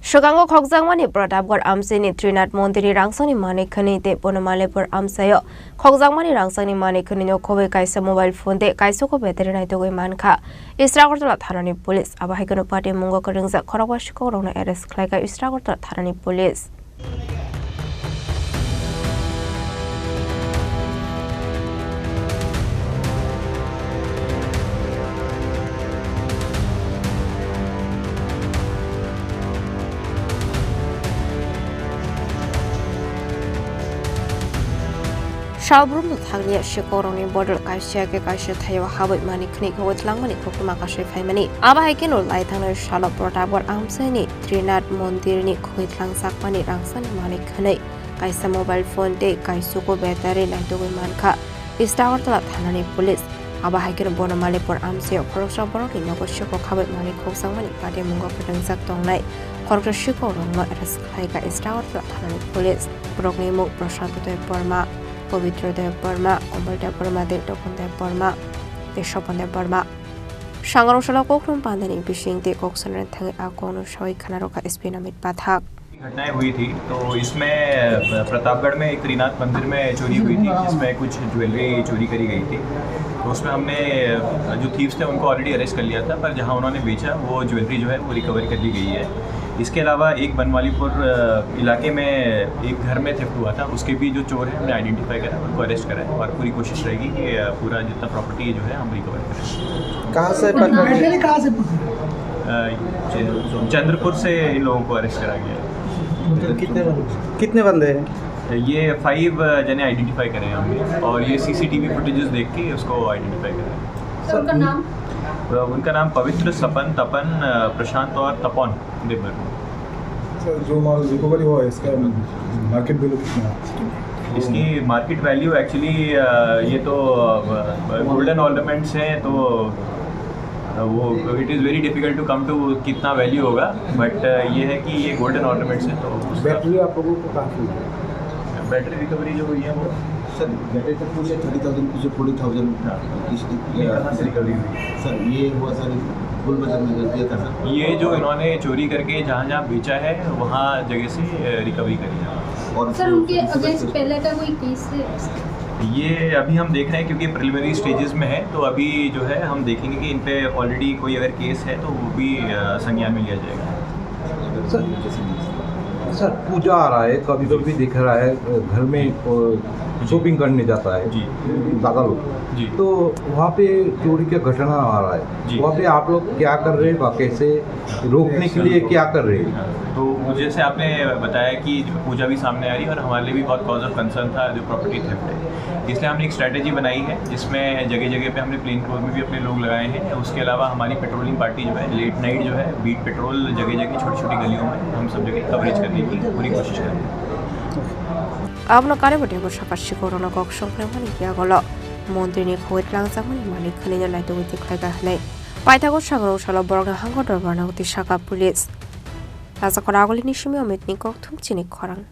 Swkango Khogjakmani Pratapgarh Amchaini Trinath Mandir Rangchakni manwi tei Banamalipur Amchaio Khogjakmani Rangchakni manwi Khobwi Kaisa mobile phone tei Kaichuku Bettary Naitugwi Mankha Agartala Thanani police Abohaikhe Patimungo Kwrwngjak Khorokba Sikokrokno arrest Khlaikha Agartala Thanani police Shalbrum Thangya Sikokrokno border Kaisa Kaisa Thayo Khwnwi Twlangjakmani Khokjakmani Faimani Abohaikhe no Laithangna Shalop Pratapgarh Amchaini Trinath Mandir ni Twlangjakmani Rangchakni manwi Kaisa mobile phone tei Kaichuku Bettary Naitugwi Mankha Agartala Thanani police Abohaikhe Banamalipur Amchaio Khorokba borokni nogo Sikokrokno Khokjakmani Patimungo Khwnwi tongnai Khorokba Sikokrokno arrest Khlaikha Agartala Thanani police borokni muk Parma Pavitra Parma, Ombalta Parma, Tokunda Parma, the Shopanda Parma. Shangaroshala Kokrum Pandani Bishing, the Coxon and Tang Akono Shoi Kanaroka Espinamit Pathak. घटनाएं हुई थी तो इसमें प्रतापगढ़ में एक त्रिनाथ मंदिर में चोरी हुई थी जिसमें कुछ ज्वेलरी चोरी करी गई थी तो उसमें हमने जो थीव्स थे उनको ऑलरेडी अरेस्ट कर लिया था पर जहां उन्होंने बेचा वो ज्वेलरी जो है वो रिकवर कर ली गई है। इसके अलावा एक बनमालीपुर इलाके में एक घर में थेफ्ट हुआ था उसके भी जो चोर हैं हमने आइडेंटिफाई करा उनको अरेस्ट करा है और पूरी कोशिश रहेगी कि पूरा जितना प्रॉपर्टी जो है हम रिकवर करें। कहाँ से चंद्रपुर से इन लोगों को अरेस्ट करा गया है। कितने बंदे हैं? ये 5 जने आइडेंटिफाई करें हमने और ये सीसीटीवी फुटेजेस देख के उसको आइडेंटिफाई करें। सर उनका नाम? उनका नाम पवित्र, सपन, तपन, प्रशांत और तपन देवर। सर जो माल रिकवरी हुआ है इसका मार्केट वैल्यू कितना है? इसकी मार्केट वैल्यू एक्चुअली ये तो गोल्डन ऑर्नामेंट्स हैं तो वो it is very difficult to come to कितना वैल्यू होगा बट ये है कि ये गोल्डन ऑर्नामेंट्स हैं तो बैटरी आप लोगों को काफ़ी बैटरी रिकवरी जो हुई है वो सर बैटरी तक पूरे 30,000 कुछ 40,000 कहाँ से रिकवरी हुई सर ये हुआ सर फुल बाजार में दिया था सर ये जो इन्होंने चोरी करके जहाँ बेचा है वहाँ जगह से रिकवरी करी है। और सर उनके अगेंस्ट पहले का कोई केस है? ये अभी हम देख रहे हैं क्योंकि प्रिलिमिनरी स्टेजेस में है तो अभी जो है हम देखेंगे कि इन पे ऑलरेडी कोई अगर केस है तो वो भी संज्ञान में लिया जाएगा। सर पूजा आ रहा है कभी कभी दिख रहा है घर में शॉपिंग करने जाता है जी ज़्यादा लोग जी तो वहाँ पे चोरी का घटना आ रहा है वहाँ पे आप लोग क्या कर रहे हैं कैसे रोकने के लिए क्या कर रहे हैं? तो जैसे आपने बताया कि पूजा भी सामने आ रही है और हमारे लिए भी बहुत कॉज ऑफ कंसर्न था जो प्रॉपर्टी थेफ्ट है इसलिए हमने एक स्ट्रैटेजी बनाई है जिसमें जगह जगह पे हमने प्लेन क्लोथ में भी अपने लोग लगाए हैं। उसके अलावा हमारी पेट्रोलिंग पार्टी जो है लेट नाइट जो है बीट पेट्रोल जगह जगह छोटी छोटी गलियों में हम सब जगह कवरेज करने की पूरी कोशिश करेंगे। Abno karibati ko shaka Sikokrokno Kokjakmani Yagolo Mandir ni Twlangjakmani manwi Naitugwi Khlaikha hnai Paithago Shangaroshala borokni hangor dorbarna uti shaka police Rajakoragoli nishimi omitni Chini Khorang